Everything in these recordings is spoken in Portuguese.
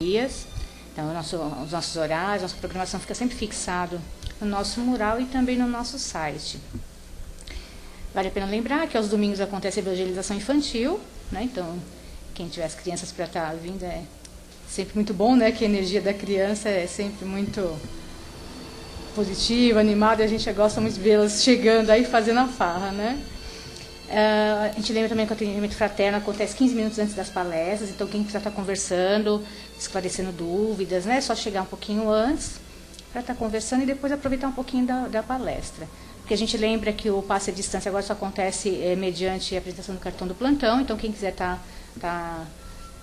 dias. Então, os nossos horários, nossa programação fica sempre fixado no nosso mural e também no nosso site. Vale a pena lembrar que aos domingos acontece a evangelização infantil, né? Então, quem tiver as crianças para estar vindo é sempre muito bom, né? Que a energia da criança é sempre muito positiva, animada, e a gente gosta muito de vê-las chegando aí fazendo a farra, né? A gente lembra também que o atendimento fraterno acontece 15 minutos antes das palestras, então quem precisa estar conversando, esclarecendo dúvidas, né? É só chegar um pouquinho antes para estar conversando e depois aproveitar um pouquinho da palestra. Porque a gente lembra que o passe à distância agora só acontece mediante a apresentação do cartão do plantão, então quem quiser tá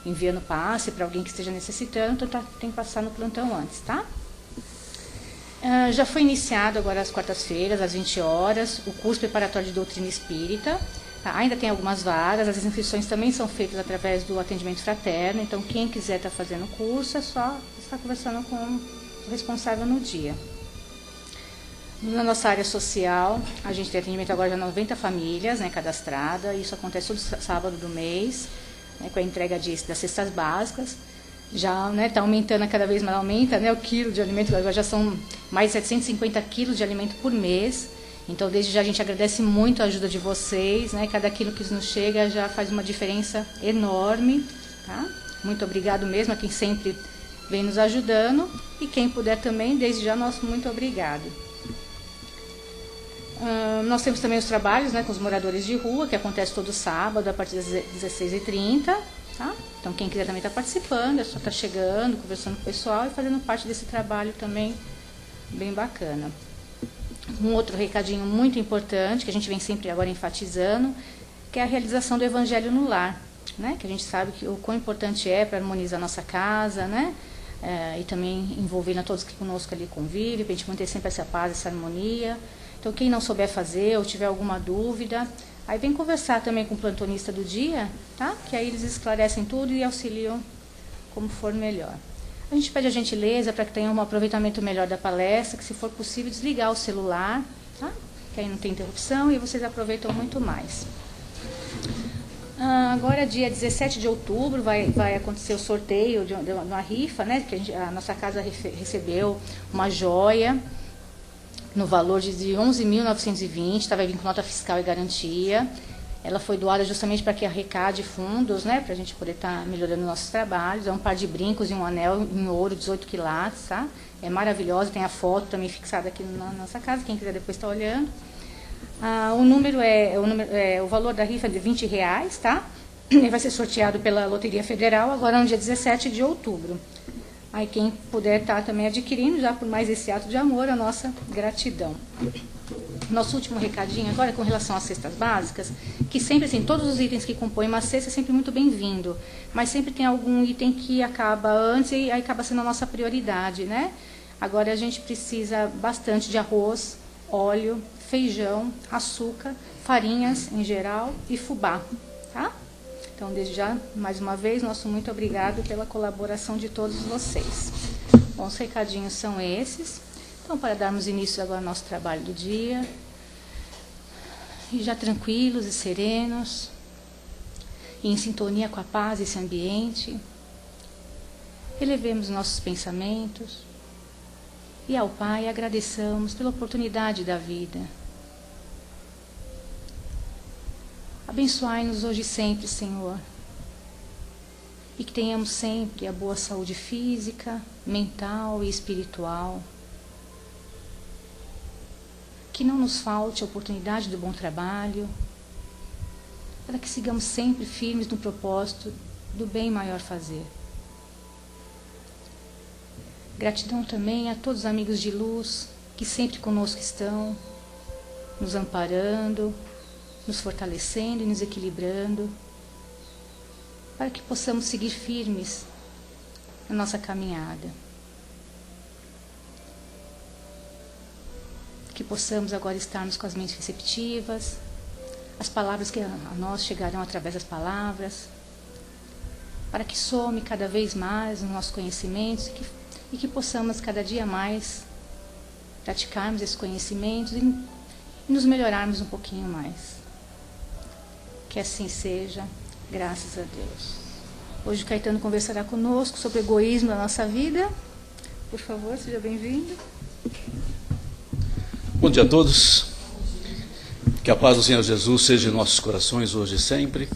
enviando passe para alguém que esteja necessitando, então tem que passar no plantão antes, tá? Já foi iniciado agora às quartas-feiras, às 20 horas, o curso preparatório de doutrina espírita. Tá? Ainda tem algumas vagas, as inscrições também são feitas através do atendimento fraterno, então quem quiser estar fazendo o curso é só estar conversando com o responsável no dia. Na nossa área social, a gente tem atendimento agora de 90 famílias, né, cadastradas, isso acontece todo sábado do mês, né, com a entrega das cestas básicas. Já está aumentando, cada vez mais aumenta, né, o quilo de alimento, agora já são mais de 750 quilos de alimento por mês. Então, desde já a gente agradece muito a ajuda de vocês, né, cada quilo que nos chega já faz uma diferença enorme. Tá? Muito obrigado mesmo a quem sempre vem nos ajudando e quem puder também, desde já, nosso muito obrigado. Nós temos também os trabalhos, né, com os moradores de rua, que acontece todo sábado, a partir das 16h30. Tá? Então, quem quiser também estar participando, é só estar chegando, conversando com o pessoal e fazendo parte desse trabalho também bem bacana. Um outro recadinho muito importante, que a gente vem sempre agora enfatizando, que é a realização do Evangelho no lar, né? Que a gente sabe que o quão importante é para harmonizar a nossa casa, né? E também envolvendo a todos que conosco ali convivem, para a gente manter sempre essa paz, essa harmonia. Então, quem não souber fazer ou tiver alguma dúvida, aí vem conversar também com o plantonista do dia, tá? Que aí eles esclarecem tudo e auxiliam como for melhor. A gente pede a gentileza para que tenha um aproveitamento melhor da palestra, que se for possível desligar o celular, tá? Que aí não tem interrupção e vocês aproveitam muito mais. Agora, dia 17 de outubro, vai acontecer o sorteio de uma rifa, né? Que a nossa casa recebeu uma joia no valor de 11.920, vai vir com nota fiscal e garantia. Ela foi doada justamente para que arrecade fundos, né, para a gente poder estar melhorando nossos trabalhos. É um par de brincos e um anel em ouro, 18 quilates, tá? É maravilhosa, tem a foto também fixada aqui na nossa casa, quem quiser depois estar olhando. O valor da rifa é de R$20, tá? Ele vai ser sorteado pela Loteria Federal agora no dia 17 de outubro. Aí quem puder estar também adquirindo, já por mais esse ato de amor, a nossa gratidão. Nosso último recadinho agora é com relação às cestas básicas, que sempre, assim, todos os itens que compõem uma cesta é sempre muito bem-vindo, mas sempre tem algum item que acaba antes e aí acaba sendo a nossa prioridade, né? Agora a gente precisa bastante de arroz, óleo, feijão, açúcar, farinhas em geral e fubá, tá? Então, desde já, mais uma vez, nosso muito obrigado pela colaboração de todos vocês. Bom, os recadinhos são esses. Então, para darmos início agora ao nosso trabalho do dia, e já tranquilos e serenos, e em sintonia com a paz desse ambiente, elevemos nossos pensamentos e ao Pai agradeçamos pela oportunidade da vida. Abençoai-nos hoje e sempre, Senhor, e que tenhamos sempre a boa saúde física, mental e espiritual. Que não nos falte a oportunidade do bom trabalho, para que sigamos sempre firmes no propósito do bem maior fazer. Gratidão também a todos os amigos de luz que sempre conosco estão, nos amparando, nos fortalecendo e nos equilibrando, para que possamos seguir firmes na nossa caminhada. Que possamos agora estarmos com as mentes receptivas, as palavras que a nós chegarão através das palavras, para que some cada vez mais os nossos conhecimentos e que possamos cada dia mais praticarmos esses conhecimentos e nos melhorarmos um pouquinho mais. Que assim seja, graças a Deus. Hoje o Caetano conversará conosco sobre o egoísmo na nossa vida. Por favor, seja bem-vindo. Bom dia a todos. Que a paz do Senhor Jesus seja em nossos corações hoje e sempre.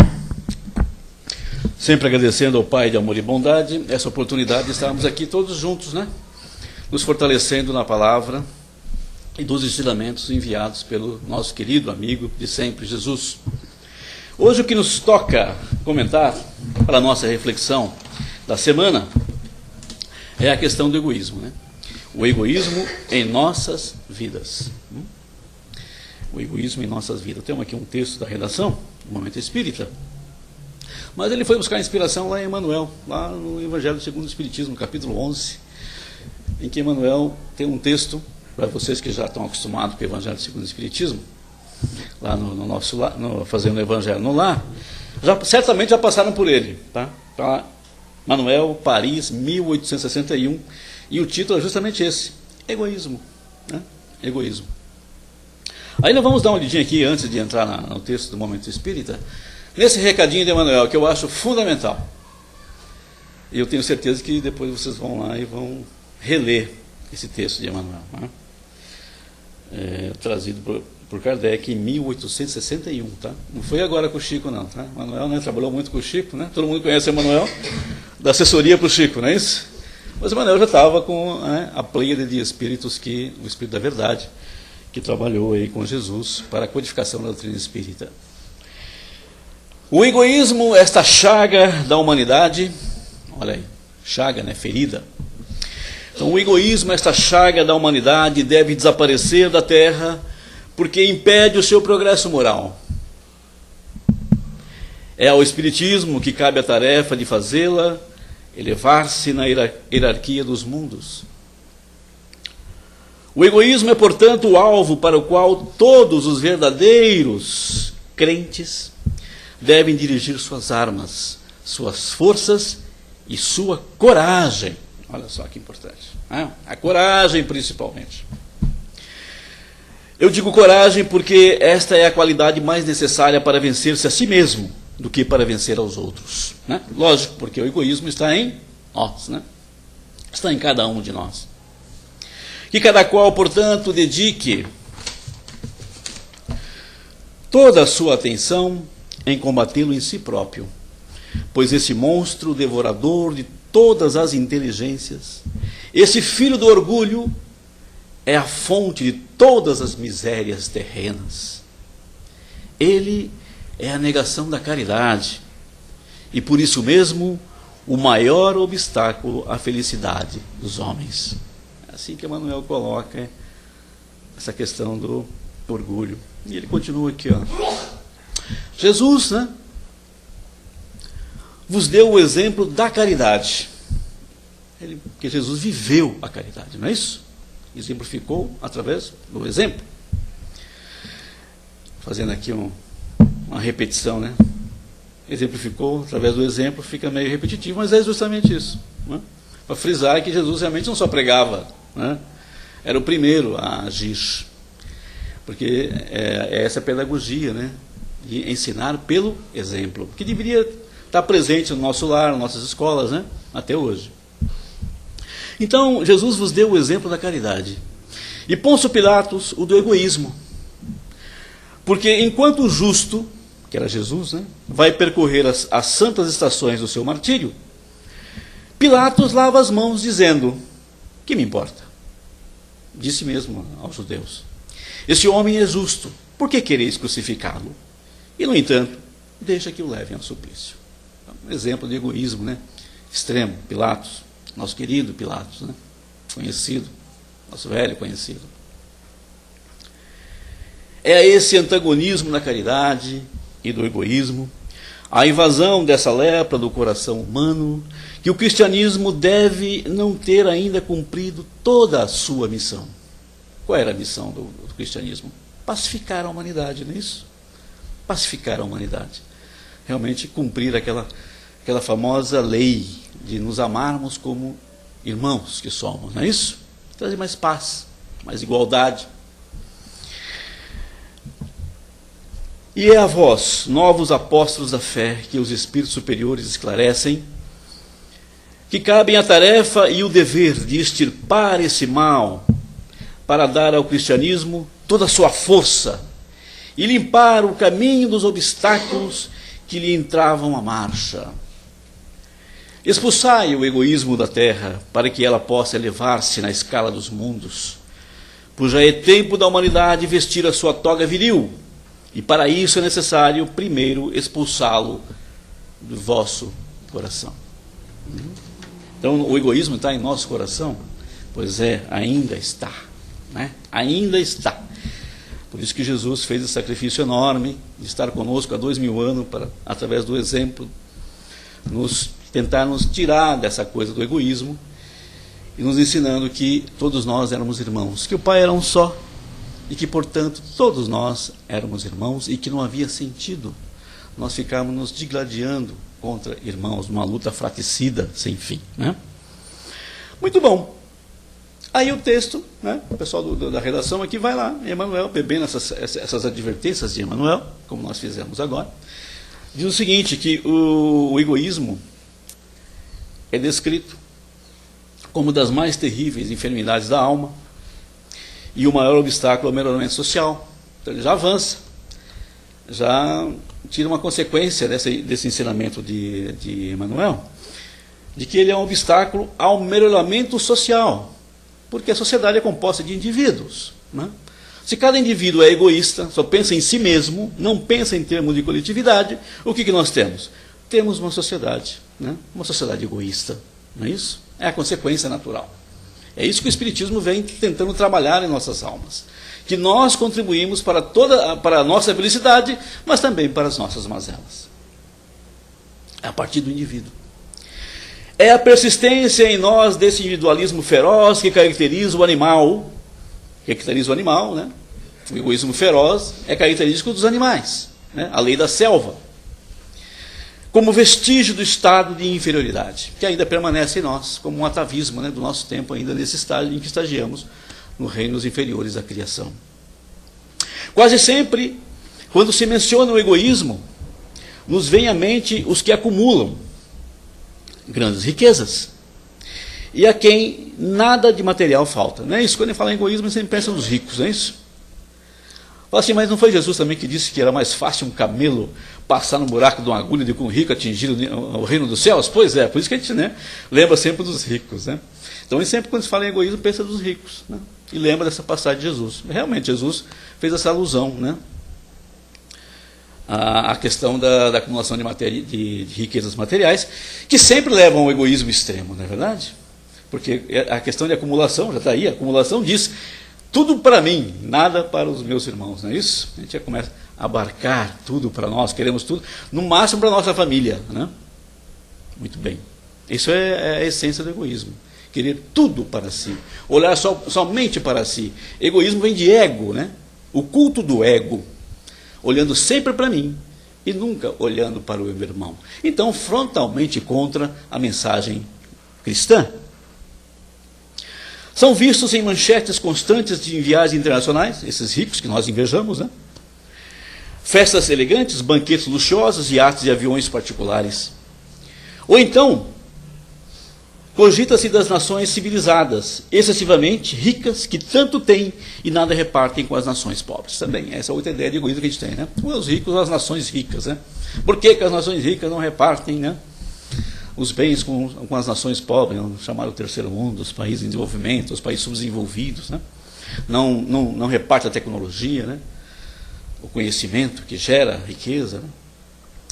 Sempre agradecendo ao Pai de amor e bondade essa oportunidade de estarmos aqui todos juntos, né? Nos fortalecendo na palavra e dos ensinamentos enviados pelo nosso querido amigo de sempre, Jesus. Hoje o que nos toca comentar para a nossa reflexão da semana é a questão do egoísmo, né? O egoísmo em nossas vidas. O egoísmo em nossas vidas. Temos aqui um texto da redação, do Momento Espírita, mas ele foi buscar inspiração lá em Emmanuel, lá no Evangelho segundo o Espiritismo, capítulo 11, em que Emmanuel tem um texto, para vocês que já estão acostumados com o Evangelho segundo o Espiritismo, lá no nosso lar, fazendo o Evangelho no lar, certamente já passaram por ele, tá? Tá? Manuel, Paris, 1861, e o título é justamente esse, egoísmo, né? Egoísmo. Aí nós vamos dar uma olhadinha aqui, antes de entrar no texto do Momento Espírita, nesse recadinho de Emmanuel, que eu acho fundamental. E eu tenho certeza que depois vocês vão lá e vão reler esse texto de Emmanuel, né? Trazido por Kardec em 1861, tá? Não foi agora com o Chico, não, tá? Emmanuel, né, trabalhou muito com o Chico, né? Todo mundo conhece Emmanuel, da assessoria para o Chico, não é isso? Mas Emmanuel já estava com, né, a pleiade de espíritos, o Espírito da Verdade, que trabalhou aí com Jesus para a codificação da doutrina espírita. O egoísmo, esta chaga da humanidade, olha aí, chaga, né, ferida. Então o egoísmo, esta chaga da humanidade deve desaparecer da terra, porque impede o seu progresso moral. É ao Espiritismo que cabe a tarefa de fazê-la elevar-se na hierarquia dos mundos. O egoísmo é, portanto, o alvo para o qual todos os verdadeiros crentes devem dirigir suas armas, suas forças e sua coragem. Olha só que importante, né? A coragem principalmente. Eu digo coragem porque esta é a qualidade mais necessária para vencer-se a si mesmo do que para vencer aos outros, né? Lógico, porque o egoísmo está em nós, né? Está em cada um de nós. Que cada qual, portanto, dedique toda a sua atenção em combatê-lo em si próprio, pois esse monstro devorador de todas as inteligências, esse filho do orgulho, é a fonte de todas as misérias terrenas. Ele é a negação da caridade e, por isso mesmo, o maior obstáculo à felicidade dos homens. É assim que Emmanuel coloca essa questão do orgulho. E ele continua aqui, ó. Jesus, né, vos deu o exemplo da caridade. Porque Jesus viveu a caridade, não é isso? Exemplificou através do exemplo. Fazendo aqui uma repetição, né? Exemplificou através do exemplo, fica meio repetitivo, mas é justamente isso, né? Para frisar que Jesus realmente não só pregava, né? Era o primeiro a agir, porque é essa pedagogia, né? De ensinar pelo exemplo, que deveria estar presente no nosso lar, nas nossas escolas, né? Até hoje. Então, Jesus vos deu o exemplo da caridade. E Pôncio Pilatos, o do egoísmo. Porque enquanto o justo, que era Jesus, né, vai percorrer as santas estações do seu martírio, Pilatos lava as mãos dizendo, que me importa? Disse mesmo aos judeus, esse homem é justo, por que quereis crucificá-lo? E, no entanto, deixa que o levem ao suplício. Um exemplo de egoísmo, né, extremo, Pilatos. Nosso querido Pilatos, né? Conhecido, nosso velho conhecido. É esse antagonismo da caridade e do egoísmo, a invasão dessa lepra do coração humano, que o cristianismo deve não ter ainda cumprido toda a sua missão. Qual era a missão do cristianismo? Pacificar a humanidade, não é isso? Pacificar a humanidade. Realmente cumprir aquela famosa lei de nos amarmos como irmãos que somos, não é isso? Trazer mais paz, mais igualdade. E é a vós, novos apóstolos da fé, que os espíritos superiores esclarecem que cabem a tarefa e o dever de extirpar esse mal, para dar ao cristianismo toda a sua força e limpar o caminho dos obstáculos que lhe entravam a marcha. Expulsai o egoísmo da terra, para que ela possa elevar-se na escala dos mundos, pois já é tempo da humanidade vestir a sua toga viril, e para isso é necessário primeiro expulsá-lo do vosso coração. Então o egoísmo está em nosso coração? Pois é, ainda está, né? Ainda está. Por isso que Jesus fez esse sacrifício enorme de estar conosco há 2000 anos para, através do exemplo, tentar nos tirar dessa coisa do egoísmo e nos ensinando que todos nós éramos irmãos, que o Pai era um só e que, portanto, todos nós éramos irmãos e que não havia sentido nós ficarmos nos digladiando contra irmãos, numa luta fratricida sem fim, né? Muito bom. Aí o texto, né, o pessoal da redação aqui vai lá, Emmanuel, bebendo essas advertências de Emmanuel, como nós fizemos agora, diz o seguinte, que o egoísmo é descrito como das mais terríveis enfermidades da alma e o maior obstáculo ao melhoramento social. Então ele já avança, já tira uma consequência desse ensinamento de Emmanuel, de que ele é um obstáculo ao melhoramento social, porque a sociedade é composta de indivíduos, né? Se cada indivíduo é egoísta, só pensa em si mesmo, não pensa em termos de coletividade, o que nós temos? Temos uma sociedade, né? Uma sociedade egoísta, não é isso? É a consequência natural. É isso que o Espiritismo vem tentando trabalhar em nossas almas, que nós contribuímos para a nossa felicidade, mas também para as nossas mazelas. É a partir do indivíduo. É a persistência em nós desse individualismo feroz que caracteriza o animal, né? O egoísmo feroz é característico dos animais, né? A lei da selva, como vestígio do estado de inferioridade, que ainda permanece em nós, como um atavismo, né, do nosso tempo, ainda nesse estágio em que estagiamos nos reinos inferiores da criação. Quase sempre, quando se menciona o egoísmo, nos vem à mente os que acumulam grandes riquezas e a quem nada de material falta. Não é isso? Quando ele fala em egoísmo, você sempre pensa nos ricos, não é isso? Fala assim, mas não foi Jesus também que disse que era mais fácil um camelo passar no buraco de uma agulha do que um rico atingir o reino dos céus? Pois é, por isso que a gente, né, lembra sempre dos ricos, né? Então, sempre quando se fala em egoísmo, pensa dos ricos, né? E lembra dessa passagem de Jesus. Realmente, Jesus fez essa alusão, né, a questão da acumulação de riquezas materiais, que sempre levam ao egoísmo extremo, não é verdade? Porque a questão de acumulação, já está aí, a acumulação diz, tudo para mim, nada para os meus irmãos, não é isso? A gente já começa a abarcar tudo para nós, queremos tudo, no máximo para a nossa família, né? Muito bem. Isso é a essência do egoísmo. Querer tudo para si, olhar somente para si. Egoísmo vem de ego, né? O culto do ego, olhando sempre para mim e nunca olhando para o meu irmão. Então, frontalmente contra a mensagem cristã. São vistos em manchetes constantes de viagens internacionais, esses ricos que nós invejamos, né? Festas elegantes, banquetes luxuosos, iates e aviões particulares. Ou então, cogita-se das nações civilizadas, excessivamente ricas, que tanto têm e nada repartem com as nações pobres. Também, essa é outra ideia de egoísmo que a gente tem, né? Os ricos, as nações ricas, né? Por que as nações ricas não repartem, né, os bens com as nações pobres, chamaram o terceiro mundo, os países em desenvolvimento, os países subdesenvolvidos, né? Não reparte a tecnologia, né? O conhecimento que gera riqueza, né?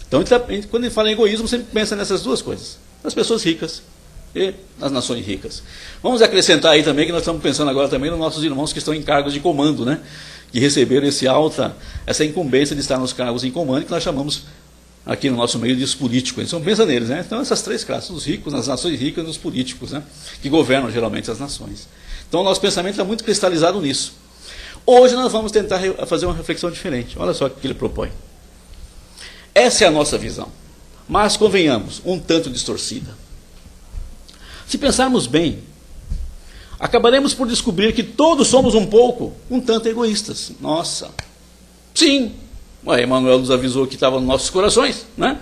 Então, quando ele fala em egoísmo, sempre pensa nessas duas coisas, nas pessoas ricas e nas nações ricas. Vamos acrescentar aí também que nós estamos pensando agora também nos nossos irmãos que estão em cargos de comando, né? Que receberam essa incumbência de estar nos cargos em comando, que nós chamamos aqui no nosso meio dos políticos. A gente não pensa neles, né? Então, essas três classes, os ricos, nas nações ricas e os políticos, né, que governam geralmente as nações. Então, o nosso pensamento está muito cristalizado nisso. Hoje nós vamos tentar fazer uma reflexão diferente. Olha só o que ele propõe. Essa é a nossa visão, mas, convenhamos, um tanto distorcida. Se pensarmos bem, acabaremos por descobrir que todos somos um tanto egoístas. Nossa, sim, Emmanuel nos avisou que estava nos nossos corações, né?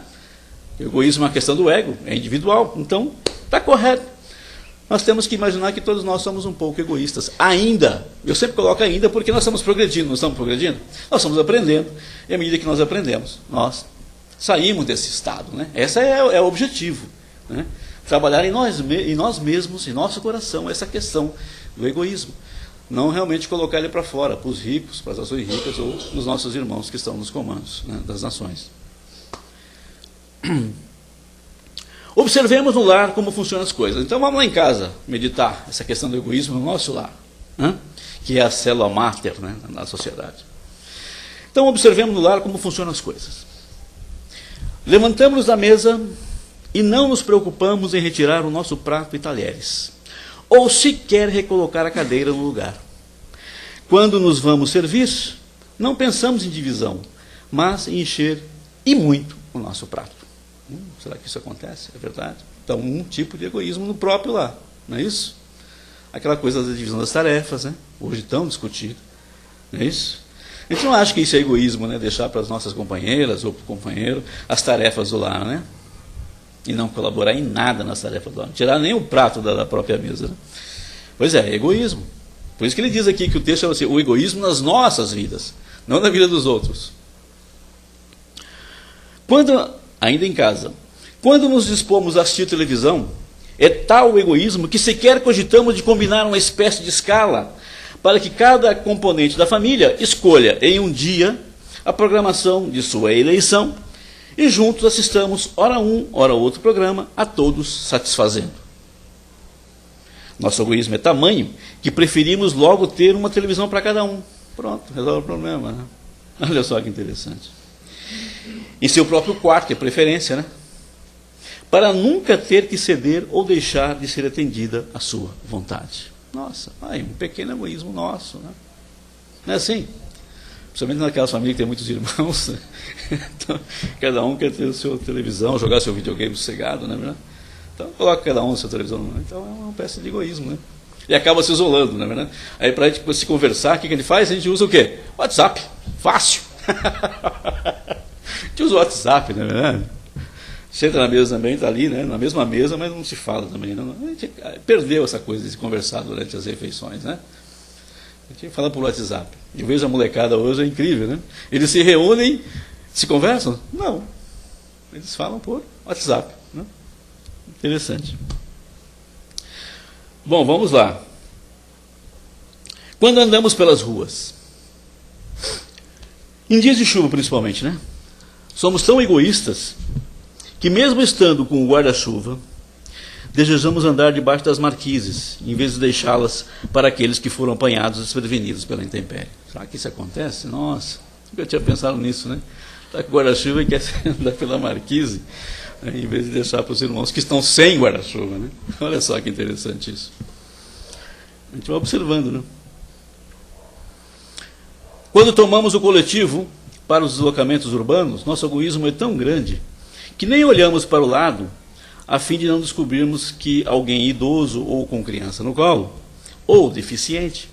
O egoísmo é uma questão do ego, é individual. Então, Está correto. Nós temos que imaginar que todos nós somos um pouco egoístas. Ainda. Eu sempre coloco ainda porque nós estamos progredindo. Não estamos progredindo? Nós estamos aprendendo. E à medida que nós aprendemos, nós saímos desse estado. Né? Esse é o objetivo. Né? Trabalhar em nós mesmos, em nosso coração, essa questão do egoísmo. Não realmente colocar ele para fora, para os ricos, para as nações ricas ou para os nossos irmãos que estão nos comandos, né, das nações. Observemos no lar como funcionam as coisas. Então vamos lá em casa meditar essa questão do egoísmo no nosso lar, né? Que é a célula máter, né, na sociedade. Então observemos no lar como funcionam as coisas. Levantamos-nos da mesa e não nos preocupamos em retirar o nosso prato e talheres, ou sequer recolocar a cadeira no lugar. Quando nos vamos servir, não pensamos em divisão, mas em encher e muito o nosso prato. Será que isso acontece? É verdade? Então, um tipo de egoísmo no próprio lar, não é isso? Aquela coisa da divisão das tarefas, né? Hoje tão discutida, não é isso? A gente não acha que isso é egoísmo, né? Deixar para as nossas companheiras ou para o companheiro as tarefas do lar, né? E não colaborar em nada nas tarefas do lar, não tirar nem o prato da própria mesa, né? Pois é egoísmo. Por isso que ele diz aqui que o texto é assim, o egoísmo nas nossas vidas, não na vida dos outros. Ainda em casa, quando nos dispomos a assistir televisão, é tal o egoísmo que sequer cogitamos de combinar uma espécie de escala para que cada componente da família escolha em um dia a programação de sua eleição e juntos assistamos ora um, ora outro programa, a todos satisfazendo. Nosso egoísmo é tamanho que preferimos logo ter uma televisão para cada um. Pronto, resolve o problema, né? Olha só que interessante. Em seu próprio quarto, é preferência, né? Para nunca ter que ceder ou deixar de ser atendida a sua vontade. Nossa, aí um pequeno egoísmo nosso, né? Não é assim? Principalmente naquelas famílias que tem muitos irmãos, né? Então, cada um quer ter a sua televisão, jogar seu videogame sossegado, né? Então, coloca cada um a sua televisão. Né? Então, é uma peça de egoísmo, né? E acaba se isolando, não é verdade? Aí, para a gente se conversar, o que a gente faz? A gente usa o quê? WhatsApp. Fácil. A gente usa o WhatsApp, não é verdade? Senta na mesa também, está ali, né? Na mesma mesa, mas não se fala também. Não? A gente perdeu essa coisa de se conversar durante as refeições, né? A gente fala por WhatsApp. Eu vejo a molecada hoje, é incrível, né? Eles se reúnem, se conversam? Não. Eles falam por WhatsApp. Né? Interessante. Bom, vamos lá. Quando andamos pelas ruas, em dias de chuva principalmente, né? Somos tão egoístas que mesmo estando com o guarda-chuva, desejamos andar debaixo das marquises, em vez de deixá-las para aqueles que foram apanhados e desprevenidos pela intempérie. Será que isso acontece? Nossa, nunca tinha pensado nisso, né? Está com o guarda-chuva e quer andar pela marquise, né? Em vez de deixar para os irmãos que estão sem guarda-chuva, né? Olha só que interessante isso. A gente vai observando, né? Quando tomamos o coletivo para os deslocamentos urbanos, nosso egoísmo é tão grande que nem olhamos para o lado a fim de não descobrirmos que alguém idoso ou com criança no colo, ou deficiente,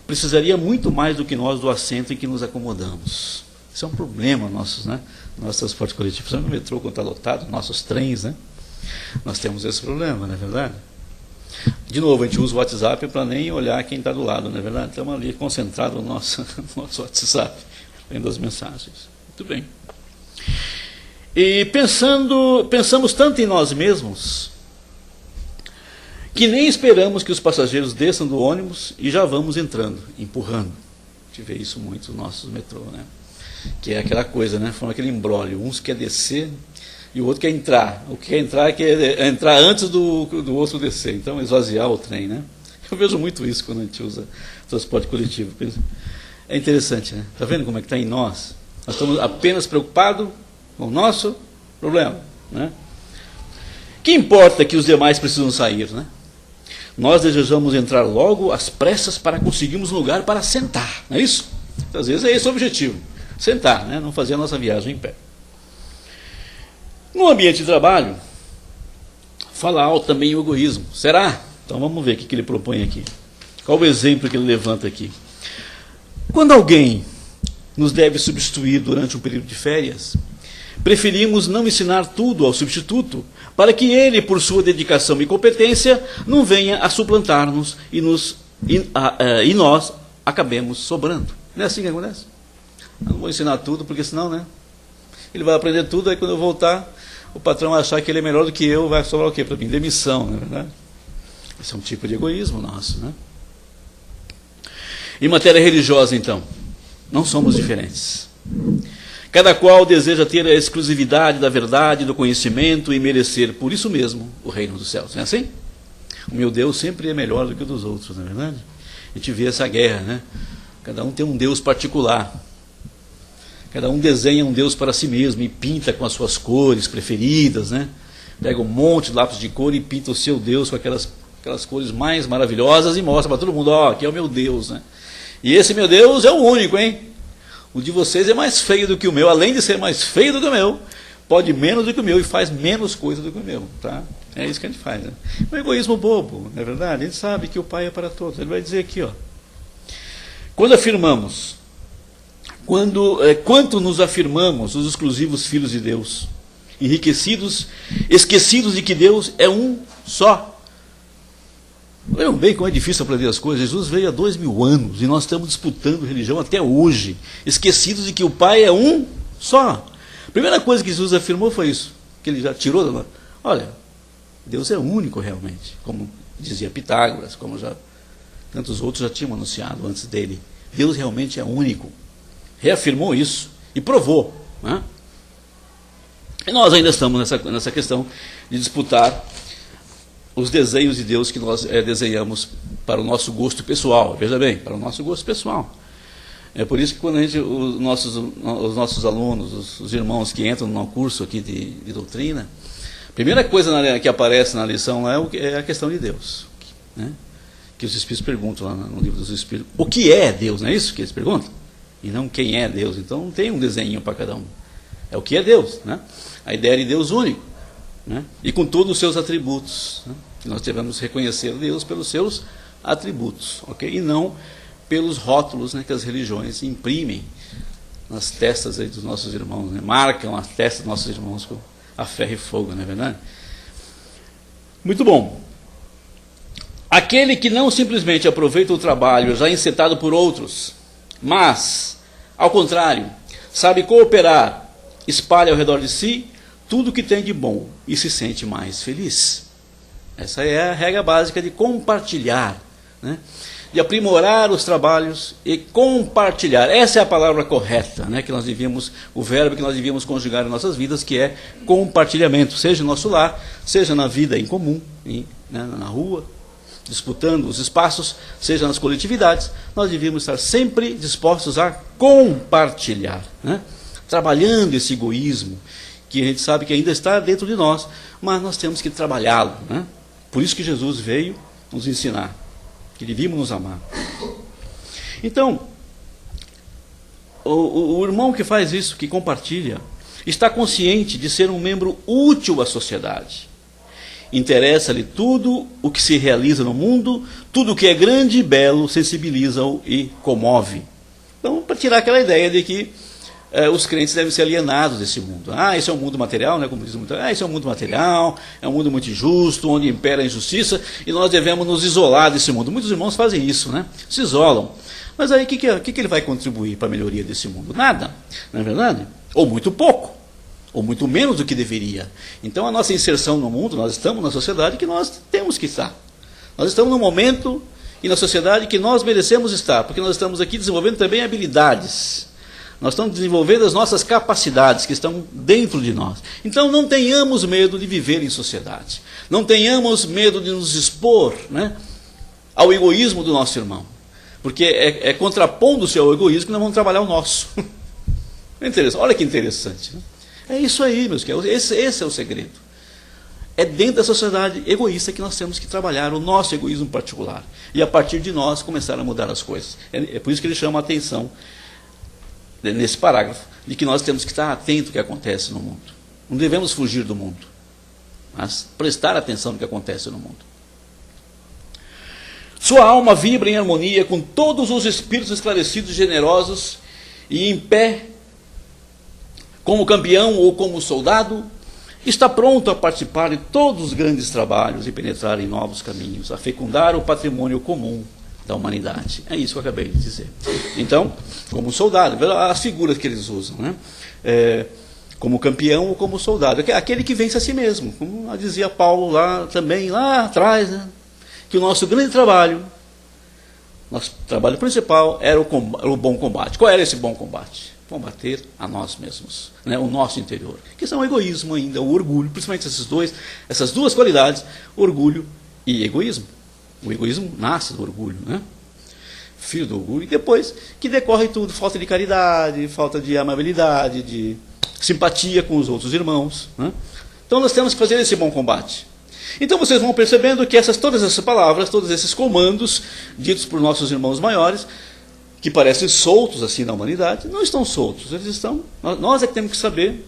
precisaria muito mais do que nós do assento em que nos acomodamos. Isso é um problema nosso, né? Nosso transporte coletivo, principalmente no metrô, quando está lotado, nossos trens, né? Nós temos esse problema, não é verdade? De novo, a gente usa o WhatsApp para nem olhar quem está do lado, não é verdade? Estamos ali concentrados no nosso WhatsApp, lendo as mensagens. Muito bem. E pensamos tanto em nós mesmos, que nem esperamos que os passageiros desçam do ônibus e já vamos entrando, empurrando. A gente vê isso muito no nosso metrô, né? Que é aquela coisa, né? Forma aquele imbróglio. Uns quer descer e o outro quer entrar. O que quer entrar quer entrar antes do outro descer. Então, esvaziar o trem, né? Eu vejo muito isso quando a gente usa transporte coletivo. É interessante, né? Está vendo como é que está em nós? Nós estamos apenas preocupados com o nosso problema, né? Que importa que os demais precisam sair, né? Nós desejamos entrar logo às pressas para conseguirmos um lugar para sentar, não é isso? Então, às vezes é esse o objetivo, sentar, né? Não fazer a nossa viagem em pé. No ambiente de trabalho, fala alto também o egoísmo. Será? Então vamos ver o que ele propõe aqui. Qual o exemplo que ele levanta aqui? Quando alguém nos deve substituir durante um período de férias, preferimos não ensinar tudo ao substituto, para que ele, por sua dedicação e competência, não venha a suplantar-nos e nós acabemos sobrando. Não é assim que acontece? Eu não vou ensinar tudo, porque senão, né? Ele vai aprender tudo, aí quando eu voltar, o patrão vai achar que ele é melhor do que eu, vai sobrar o quê para mim? Demissão, não é verdade? Esse é um tipo de egoísmo nosso, né? Em matéria religiosa, então, não somos diferentes. Cada qual deseja ter a exclusividade da verdade, do conhecimento e merecer, por isso mesmo, o reino dos céus. Não é assim? O meu Deus sempre é melhor do que o dos outros, não é verdade? A gente vê essa guerra, né? Cada um tem um Deus particular. Cada um desenha um Deus para si mesmo e pinta com as suas cores preferidas, né? Pega um monte de lápis de cor e pinta o seu Deus com aquelas cores mais maravilhosas e mostra para todo mundo, ó, aqui é o meu Deus, né? E esse meu Deus é o único, hein? O de vocês é mais feio do que o meu, além de ser mais feio do que o meu, pode menos do que o meu e faz menos coisa do que o meu, tá? É isso que a gente faz, né? Um egoísmo bobo, não é verdade? A gente sabe que o Pai é para todos. Ele vai dizer aqui, ó. Quando afirmamos, quanto nos afirmamos os exclusivos filhos de Deus, enriquecidos, esquecidos de que Deus é um só. Lembram bem como é difícil aprender as coisas? Jesus veio há 2000 anos e nós estamos disputando religião até hoje, esquecidos de que o Pai é um só. A primeira coisa que Jesus afirmou foi isso, que ele já tirou da mão. Olha, Deus é único realmente, como dizia Pitágoras, como já tantos outros já tinham anunciado antes dele. Deus realmente é único. Reafirmou isso e provou, né? E nós ainda estamos nessa questão de disputar os desenhos de Deus que nós desenhamos para o nosso gosto pessoal. Veja bem, para o nosso gosto pessoal. É por isso que quando os nossos alunos, os irmãos que entram no curso aqui de doutrina, a primeira coisa que aparece na lição lá é a questão de Deus, né? Que os Espíritos perguntam lá no livro dos Espíritos. O que é Deus? Não é isso que eles perguntam? E não quem é Deus. Então não tem um desenho para cada um. É o que é Deus, né? A ideia de Deus único, né? E com todos os seus atributos, né? Nós devemos reconhecer Deus pelos seus atributos, ok? E não pelos rótulos, né, que as religiões imprimem nas testas aí dos nossos irmãos, né? Marcam as testas dos nossos irmãos com a ferro e fogo, não é verdade? Muito bom. Aquele que não simplesmente aproveita o trabalho já encetado por outros, mas, ao contrário, sabe cooperar, espalha ao redor de si tudo o que tem de bom e se sente mais feliz. Essa é a regra básica de compartilhar, né? De aprimorar os trabalhos e compartilhar. Essa é a palavra correta, né? O verbo que nós devíamos conjugar em nossas vidas, que é compartilhamento, seja no nosso lar, seja na vida em comum, né, na rua, disputando os espaços, seja nas coletividades. Nós devíamos estar sempre dispostos a compartilhar, né? Trabalhando esse egoísmo, que a gente sabe que ainda está dentro de nós, mas nós temos que trabalhá-lo, né? Por isso que Jesus veio nos ensinar, que devíamos nos amar. Então, o irmão que faz isso, que compartilha, está consciente de ser um membro útil à sociedade. Interessa-lhe tudo o que se realiza no mundo, tudo o que é grande e belo sensibiliza-o e comove. Então, para tirar aquela ideia de que os crentes devem ser alienados desse mundo. Esse é um mundo material, né? Como diz muito, esse é um mundo material, é um mundo muito injusto, onde impera a injustiça, e nós devemos nos isolar desse mundo. Muitos irmãos fazem isso, né? Se isolam. Mas aí o que ele vai contribuir para a melhoria desse mundo? Nada, não é verdade? Ou muito pouco, ou muito menos do que deveria. Então a nossa inserção no mundo, nós estamos na sociedade que nós temos que estar. Nós estamos num momento e na sociedade que nós merecemos estar, porque nós estamos aqui desenvolvendo também habilidades. Nós estamos desenvolvendo as nossas capacidades que estão dentro de nós. Então não tenhamos medo de viver em sociedade. Não tenhamos medo de nos expor, né, ao egoísmo do nosso irmão. Porque é contrapondo-se ao egoísmo que nós vamos trabalhar o nosso. É interessante. Olha que interessante, né? É isso aí, meus queridos. Esse é o segredo. É dentro da sociedade egoísta que nós temos que trabalhar o nosso egoísmo particular. E a partir de nós começar a mudar as coisas. É por isso que ele chama a atenção nesse parágrafo, de que nós temos que estar atentos ao que acontece no mundo. Não devemos fugir do mundo, mas prestar atenção no que acontece no mundo. Sua alma vibra em harmonia com todos os espíritos esclarecidos, generosos e em pé como campeão ou como soldado, está pronto a participar de todos os grandes trabalhos e penetrar em novos caminhos, a fecundar o patrimônio comum da humanidade. É isso que eu acabei de dizer. Então, como soldado, as figuras que eles usam, né? Como campeão ou como soldado, aquele que vence a si mesmo, como dizia Paulo lá também, lá atrás, né? Que o nosso grande trabalho, nosso trabalho principal era o bom combate. Qual era esse bom combate? Combater a nós mesmos, né? O nosso interior, que são o egoísmo ainda, o orgulho, principalmente essas duas qualidades, orgulho e egoísmo. O egoísmo nasce do orgulho, né? Filho do orgulho, e depois que decorre tudo, falta de caridade, falta de amabilidade, de simpatia com os outros irmãos, né? Então nós temos que fazer esse bom combate. Então vocês vão percebendo que todas essas palavras, todos esses comandos ditos por nossos irmãos maiores, que parecem soltos assim na humanidade, não estão soltos, eles estão. Nós é que temos que saber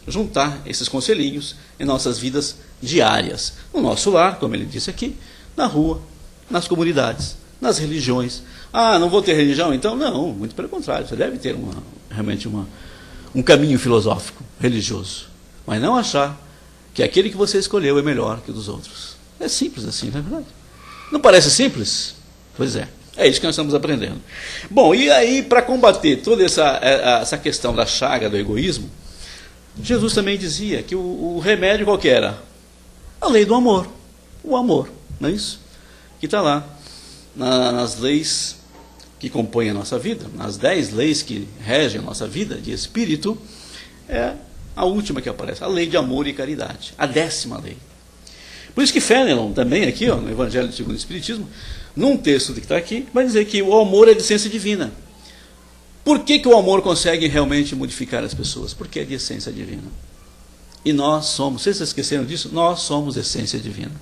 juntar esses conselhinhos em nossas vidas diárias, no nosso lar, como ele disse aqui, na rua, nas comunidades, nas religiões. Ah, não vou ter religião então? Não, muito pelo contrário, você deve ter realmente um caminho filosófico, religioso, mas não achar que aquele que você escolheu é melhor que o dos outros. É simples assim, não é verdade? Não parece simples? Pois é. É isso que nós estamos aprendendo. Bom, e aí, para combater toda essa questão da chaga do egoísmo, Jesus também dizia que o remédio qual que era? A lei do amor. O amor, não é isso? Que está lá, nas leis que compõem a nossa vida, nas 10 leis que regem a nossa vida de espírito, é a última que aparece, a lei de amor e caridade, a 10ª lei. Por isso que Fenelon, também aqui, no Evangelho segundo o Espiritismo, num texto que está aqui, vai dizer que o amor é de essência divina. Por que o amor consegue realmente modificar as pessoas? Porque é de essência divina. E nós somos, vocês esqueceram disso? Nós somos essência divina.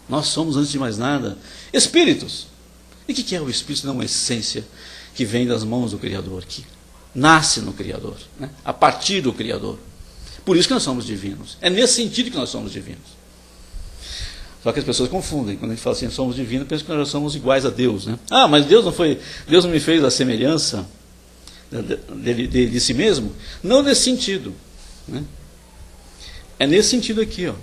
Nós somos, antes de mais nada, espíritos. E o que é o espírito? Não é uma essência que vem das mãos do Criador, que nasce no Criador, né? A partir do Criador. Por isso que nós somos divinos. É nesse sentido que nós somos divinos. Só que as pessoas confundem. Quando a gente fala assim, somos divinos, pensam que nós somos iguais a Deus, né? Ah, mas Deus não me fez a semelhança de si mesmo? Não nesse sentido, né? É nesse sentido aqui, ó.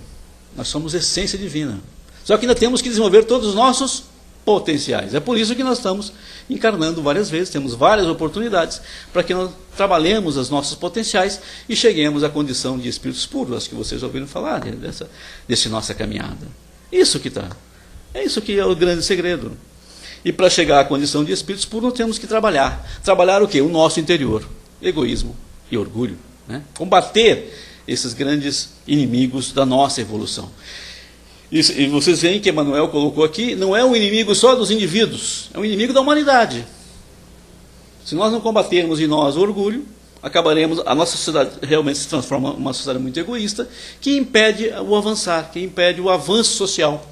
Nós somos essência divina. Só que ainda temos que desenvolver todos os nossos potenciais. É por isso que nós estamos encarnando várias vezes, temos várias oportunidades para que nós trabalhemos os nossos potenciais e cheguemos à condição de espíritos puros. Acho que vocês já ouviram falar dessa nossa caminhada. Isso que está. É isso que é o grande segredo. E para chegar à condição de espíritos puros, nós temos que trabalhar. Trabalhar o quê? O nosso interior. Egoísmo e orgulho, né? Combater esses grandes inimigos da nossa evolução. E vocês veem que Emmanuel colocou aqui, não é um inimigo só dos indivíduos, é um inimigo da humanidade. Se nós não combatermos em nós o orgulho, a nossa sociedade realmente se transforma em uma sociedade muito egoísta, que impede o avançar, que impede o avanço social,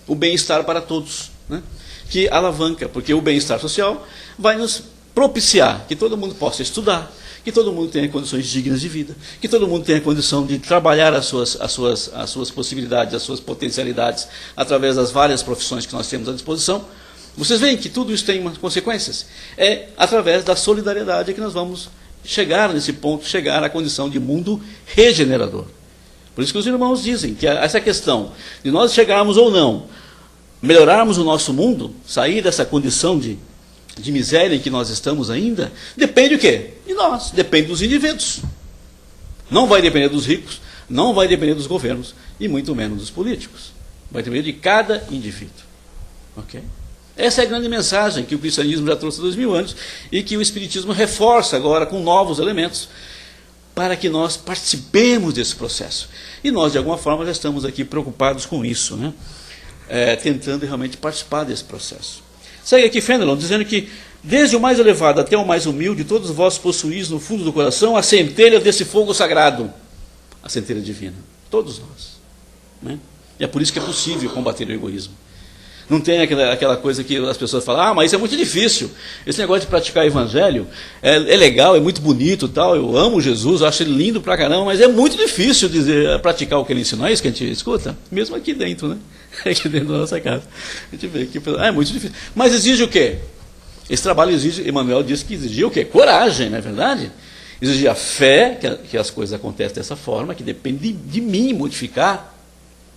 o bem-estar para todos, né? Que alavanca, porque o bem-estar social vai nos propiciar que todo mundo possa estudar, que todo mundo tenha condições dignas de vida, que todo mundo tenha condição de trabalhar as suas possibilidades, as suas potencialidades, através das várias profissões que nós temos à disposição. Vocês veem que tudo isso tem umas consequências. É através da solidariedade que nós vamos chegar nesse ponto, chegar à condição de mundo regenerador. Por isso que os irmãos dizem que essa questão de nós chegarmos ou não, melhorarmos o nosso mundo, sair dessa condição de miséria em que nós estamos ainda, depende o quê? De nós, depende dos indivíduos. Não vai depender dos ricos, não vai depender dos governos, e muito menos dos políticos. Vai depender de cada indivíduo. Ok? Essa é a grande mensagem que o cristianismo já trouxe há 2000 anos e que o espiritismo reforça agora com novos elementos para que nós participemos desse processo. E nós, de alguma forma, já estamos aqui preocupados com isso, né? Tentando realmente participar desse processo. Segue aqui Fenelon, dizendo que desde o mais elevado até o mais humilde, todos vós possuís no fundo do coração a centelha desse fogo sagrado, a centelha divina. Todos nós. Né? E é por isso que é possível combater o egoísmo. Não tem aquela coisa que as pessoas falam, ah, mas isso é muito difícil. Esse negócio de praticar o evangelho é legal, é muito bonito, tal. Eu amo Jesus, eu acho ele lindo pra caramba, mas é muito difícil praticar o que ele ensinou. É isso que a gente escuta? Mesmo aqui dentro, né? Aqui dentro da nossa casa. A gente vê que é muito difícil. Mas exige o quê? Esse trabalho exige, Emmanuel disse que exigia o quê? Coragem, não é verdade? Exige a fé, que as coisas acontecem dessa forma, que depende de mim modificar,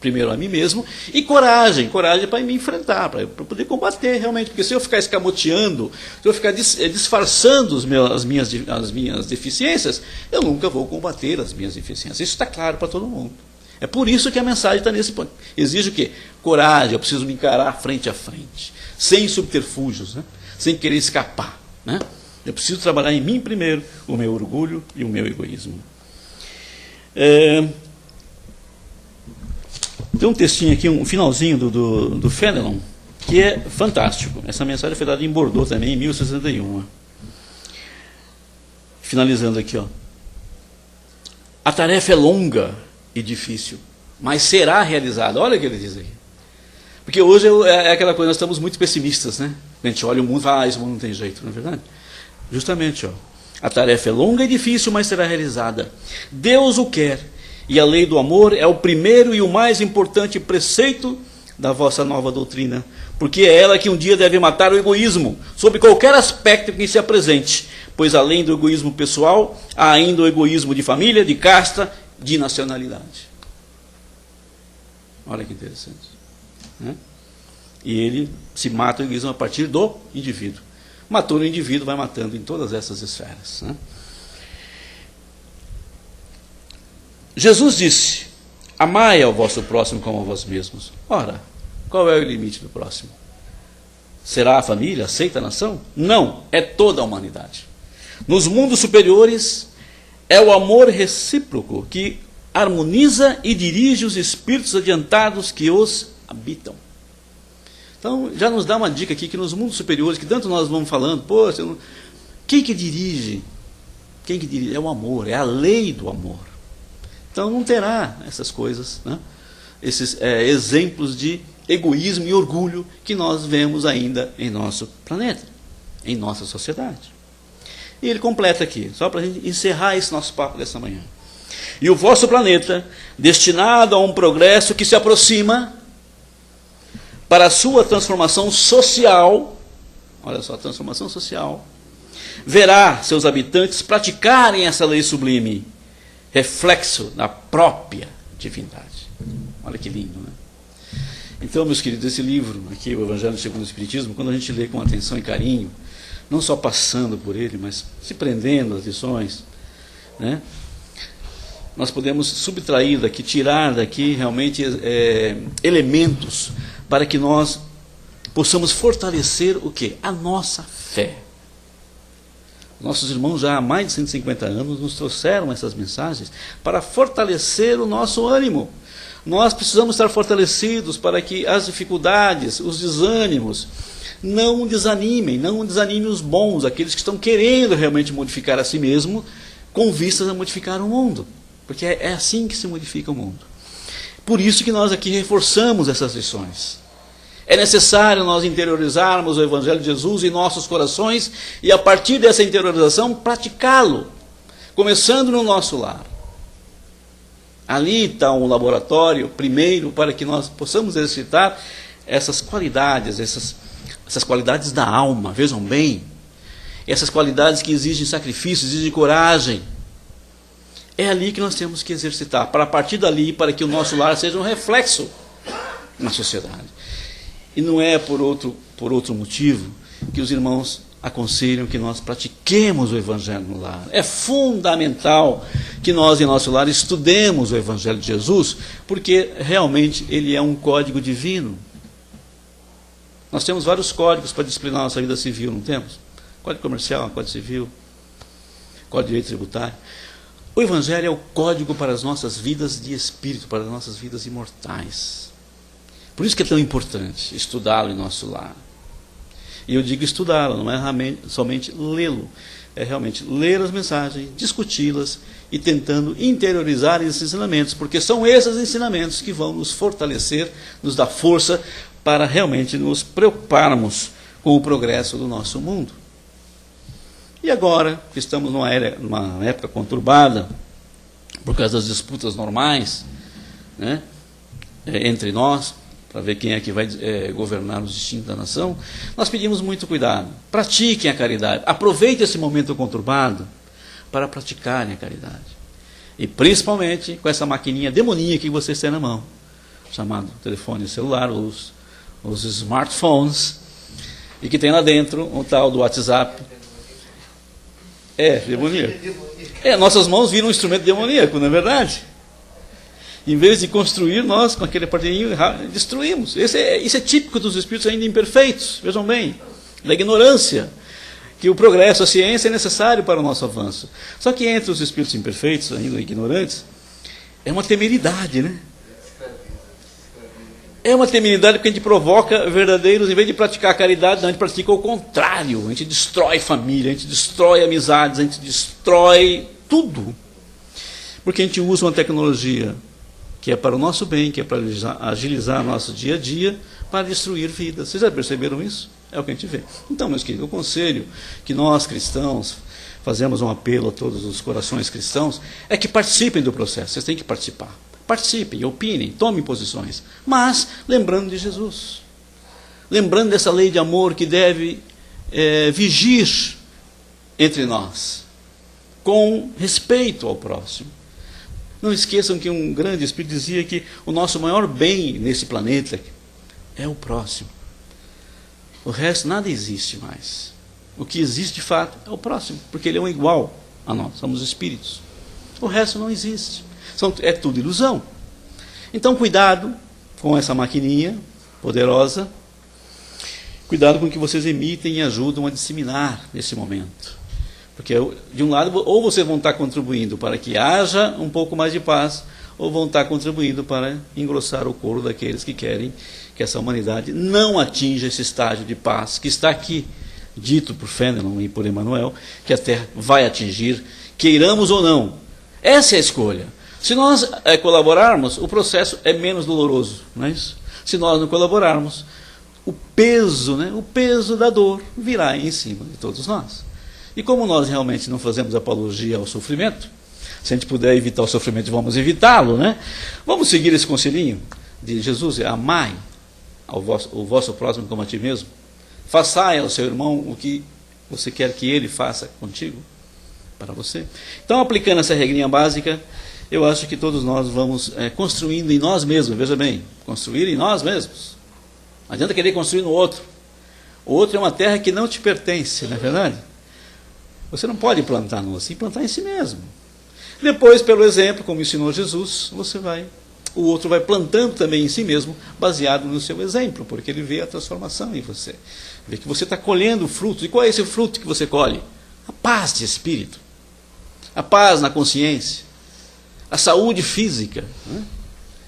primeiro a mim mesmo, e coragem para me enfrentar, para poder combater realmente. Porque se eu ficar escamoteando, se eu ficar disfarçando as minhas deficiências, eu nunca vou combater as minhas deficiências. Isso está claro para todo mundo. É por isso que a mensagem está nesse ponto. Exige o quê? Coragem, eu preciso me encarar frente a frente, sem subterfúgios, né? Sem querer escapar, né? Eu preciso trabalhar em mim primeiro, o meu orgulho e o meu egoísmo. Tem um textinho aqui, um finalzinho do Fénelon, que é fantástico. Essa mensagem foi dada em Bordeaux também, em 1061. Finalizando aqui, ó. A tarefa é longa e difícil, mas será realizada. Olha o que ele diz aqui. Porque hoje é aquela coisa, nós estamos muito pessimistas, né? A gente olha o mundo e fala, esse mundo não tem jeito, não é verdade? Justamente, ó. A tarefa é longa e difícil, mas será realizada. Deus o quer. E a lei do amor é o primeiro e o mais importante preceito da vossa nova doutrina, porque é ela que um dia deve matar o egoísmo, sob qualquer aspecto que se apresente, pois além do egoísmo pessoal, há ainda o egoísmo de família, de casta, de nacionalidade. Olha que interessante, né? E ele se mata o egoísmo a partir do indivíduo. Matou o indivíduo, vai matando em todas essas esferas, né? Jesus disse, amai ao vosso próximo como a vós mesmos. Ora, qual é o limite do próximo? Será a família? Aceita a nação? Não, é toda a humanidade. Nos mundos superiores, é o amor recíproco que harmoniza e dirige os espíritos adiantados que os habitam. Então, já nos dá uma dica aqui que nos mundos superiores, que tanto nós vamos falando, quem que dirige? Quem que dirige? É o amor, é a lei do amor. Então não terá essas coisas, né? Esses exemplos de egoísmo e orgulho que nós vemos ainda em nosso planeta, em nossa sociedade. E ele completa aqui, só para a gente encerrar esse nosso papo dessa manhã. E o vosso planeta, destinado a um progresso que se aproxima para a sua transformação social, olha só, transformação social, verá seus habitantes praticarem essa lei sublime, reflexo da própria divindade. Olha que lindo, né? Então, meus queridos, esse livro aqui, o Evangelho segundo o Espiritismo, quando a gente lê com atenção e carinho, não só passando por ele, mas se prendendo às lições, né? Nós podemos subtrair daqui, tirar daqui realmente elementos para que nós possamos fortalecer o quê? A nossa fé. Nossos irmãos já há mais de 150 anos nos trouxeram essas mensagens para fortalecer o nosso ânimo. Nós precisamos estar fortalecidos para que as dificuldades, os desânimos, não desanimem os bons, aqueles que estão querendo realmente modificar a si mesmo, com vistas a modificar o mundo. Porque é assim que se modifica o mundo. Por isso que nós aqui reforçamos essas lições. É necessário nós interiorizarmos o Evangelho de Jesus em nossos corações e, a partir dessa interiorização, praticá-lo, começando no nosso lar. Ali está um laboratório, primeiro, para que nós possamos exercitar essas qualidades, essas qualidades da alma, vejam bem, essas qualidades que exigem sacrifício, exigem coragem. É ali que nós temos que exercitar, para a partir dali, para que o nosso lar seja um reflexo na sociedade. E não é por outro motivo que os irmãos aconselham que nós pratiquemos o Evangelho no lar. É fundamental que nós, em nosso lar, estudemos o Evangelho de Jesus, porque realmente ele é um código divino. Nós temos vários códigos para disciplinar a nossa vida civil, não temos? Código comercial, código civil, código de direito tributário. O Evangelho é o código para as nossas vidas de espírito, para as nossas vidas imortais. Por isso que é tão importante estudá-lo em nosso lar. E eu digo estudá-lo, não é somente lê-lo. É realmente ler as mensagens, discuti-las e tentando interiorizar esses ensinamentos, porque são esses ensinamentos que vão nos fortalecer, nos dar força para realmente nos preocuparmos com o progresso do nosso mundo. E agora, que estamos numa época conturbada, por causa das disputas normais, né, entre nós, para ver quem é que vai governar os destinos da nação, nós pedimos muito cuidado. Pratiquem a caridade. Aproveitem esse momento conturbado para praticarem a caridade. E principalmente com essa maquininha demoníaca que vocês têm na mão, chamado telefone celular, os smartphones, e que tem lá dentro um tal do WhatsApp. Demoníaco. Nossas mãos viram um instrumento demoníaco, não é verdade? Em vez de construir, nós, com aquele aparelhinho, destruímos. Isso é típico dos espíritos ainda imperfeitos, vejam bem, da ignorância, que o progresso, a ciência é necessário para o nosso avanço. Só que entre os espíritos imperfeitos, ainda ignorantes, é uma temeridade, né? É uma temeridade porque a gente provoca verdadeiros, em vez de praticar a caridade, a gente pratica o contrário. A gente destrói família, a gente destrói amizades, a gente destrói tudo. Porque a gente usa uma tecnologia que é para o nosso bem, que é para agilizar nosso dia a dia, para destruir vidas. Vocês já perceberam isso? É o que a gente vê. Então, meus queridos, o conselho que nós cristãos fazemos um apelo a todos os corações cristãos é que participem do processo. Vocês têm que participar. Participem, opinem, tomem posições, mas lembrando de Jesus, lembrando dessa lei de amor que deve vigir entre nós, com respeito ao próximo. Não esqueçam que um grande espírito dizia que o nosso maior bem nesse planeta é o próximo. O resto nada existe mais. O que existe de fato é o próximo, porque ele é um igual a nós, somos espíritos. O resto não existe. É tudo ilusão. Então, cuidado com essa maquininha poderosa. Cuidado com o que vocês emitem e ajudam a disseminar nesse momento. Porque, de um lado, ou vocês vão estar contribuindo para que haja um pouco mais de paz, ou vão estar contribuindo para engrossar o couro daqueles que querem que essa humanidade não atinja esse estágio de paz que está aqui, dito por Fenelon e por Emmanuel, que a Terra vai atingir, queiramos ou não. Essa é a escolha. Se nós colaborarmos, o processo é menos doloroso, não é isso? Se nós não colaborarmos, o peso da dor virá em cima de todos nós. E como nós realmente não fazemos apologia ao sofrimento, se a gente puder evitar o sofrimento, vamos evitá-lo, né? Vamos seguir esse conselhinho de Jesus: amai o vosso próximo como a ti mesmo. Façai ao seu irmão o que você quer que ele faça contigo, para você. Então, aplicando essa regrinha básica, eu acho que todos nós vamos construindo em nós mesmos. Veja bem, construir em nós mesmos. Não adianta querer construir no outro. O outro é uma terra que não te pertence, não é verdade? Você não pode plantar no outro, sim plantar em si mesmo. Depois, pelo exemplo, como ensinou Jesus, o outro vai plantando também em si mesmo, baseado no seu exemplo, porque ele vê a transformação em você. Vê que você está colhendo frutos. E qual é esse fruto que você colhe? A paz de espírito, a paz na consciência, a saúde física, né?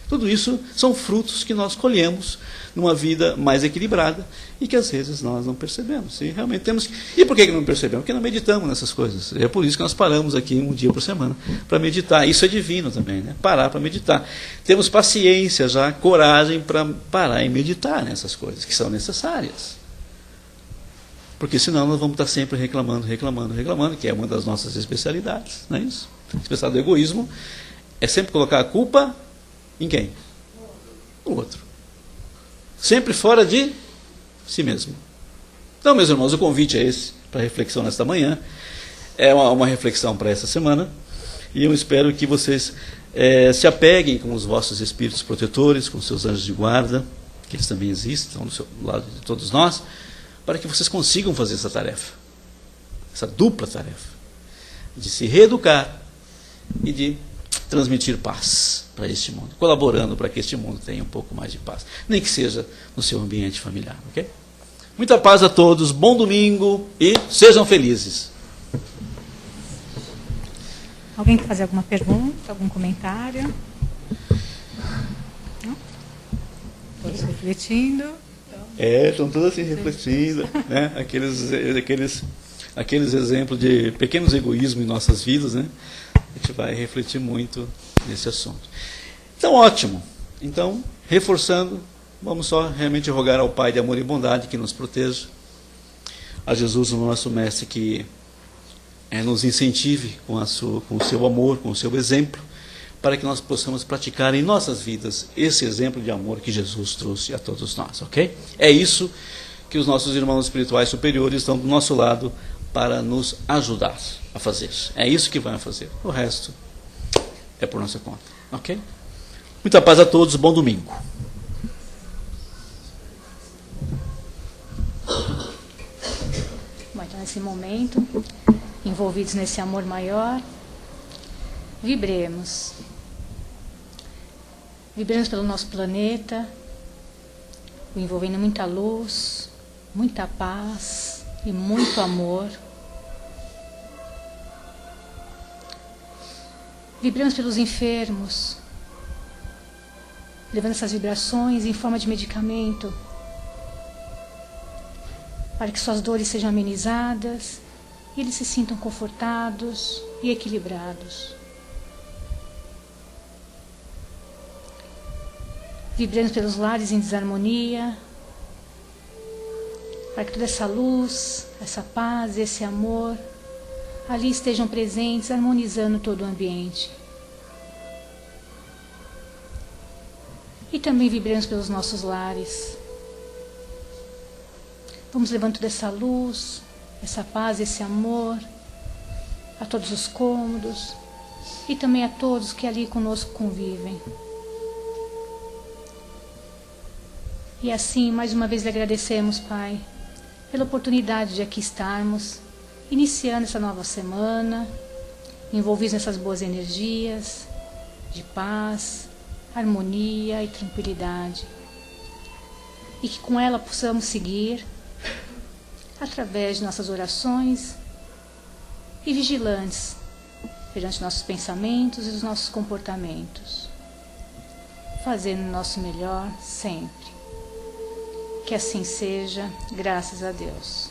Tudo isso são frutos que nós colhemos numa vida mais equilibrada e que às vezes nós não percebemos. E realmente temos que... E por que não percebemos? Porque não meditamos nessas coisas. É por isso que nós paramos aqui um dia por semana para meditar. Isso é divino também, né? Parar para meditar. Temos paciência já, coragem para parar e meditar nessas coisas que são necessárias. Porque senão nós vamos estar sempre reclamando, que é uma das nossas especialidades, não é isso? A especialidade do egoísmo é sempre colocar a culpa em quem? No outro. Sempre fora de si mesmo. Então, meus irmãos, o convite é esse, para reflexão nesta manhã. É uma reflexão para essa semana. E eu espero que vocês se apeguem com os vossos espíritos protetores, com seus anjos de guarda, que eles também existem, estão do lado de todos nós, para que vocês consigam fazer essa tarefa, essa dupla tarefa, de se reeducar e de transmitir paz para este mundo, colaborando para que este mundo tenha um pouco mais de paz, nem que seja no seu ambiente familiar, ok? Muita paz a todos, bom domingo e sejam felizes. Alguém quer fazer alguma pergunta, algum comentário? Não? Todos refletindo. Estão todos assim refletindo, né? Aqueles exemplos de pequenos egoísmos em nossas vidas, né? A gente vai refletir muito nesse assunto. Então, ótimo. Então, reforçando, vamos só realmente rogar ao Pai de amor e bondade que nos proteja, a Jesus, o nosso Mestre, que nos incentive com o seu amor, com o seu exemplo, para que nós possamos praticar em nossas vidas esse exemplo de amor que Jesus trouxe a todos nós, ok? É isso que os nossos irmãos espirituais superiores estão do nosso lado para nos ajudar a fazer. É isso que vai fazer. O resto é por nossa conta. Ok? Muita paz a todos. Bom domingo. Bom, então, nesse momento, envolvidos nesse amor maior, vibremos. Vibremos pelo nosso planeta, o envolvendo muita luz, muita paz e muito amor. Vibremos pelos enfermos, levando essas vibrações em forma de medicamento, para que suas dores sejam amenizadas e eles se sintam confortados e equilibrados. Vibremos pelos lares em desarmonia, para que toda essa luz, essa paz, esse amor ali estejam presentes, harmonizando todo o ambiente. E também vibremos pelos nossos lares. Vamos levando toda essa luz, essa paz, esse amor a todos os cômodos e também a todos que ali conosco convivem. E assim, mais uma vez lhe agradecemos, Pai, pela oportunidade de aqui estarmos, iniciando essa nova semana, envolvidos nessas boas energias, de paz, harmonia e tranquilidade. E que com ela possamos seguir, através de nossas orações e vigilantes perante nossos pensamentos e os nossos comportamentos, fazendo o nosso melhor sempre. Que assim seja, graças a Deus.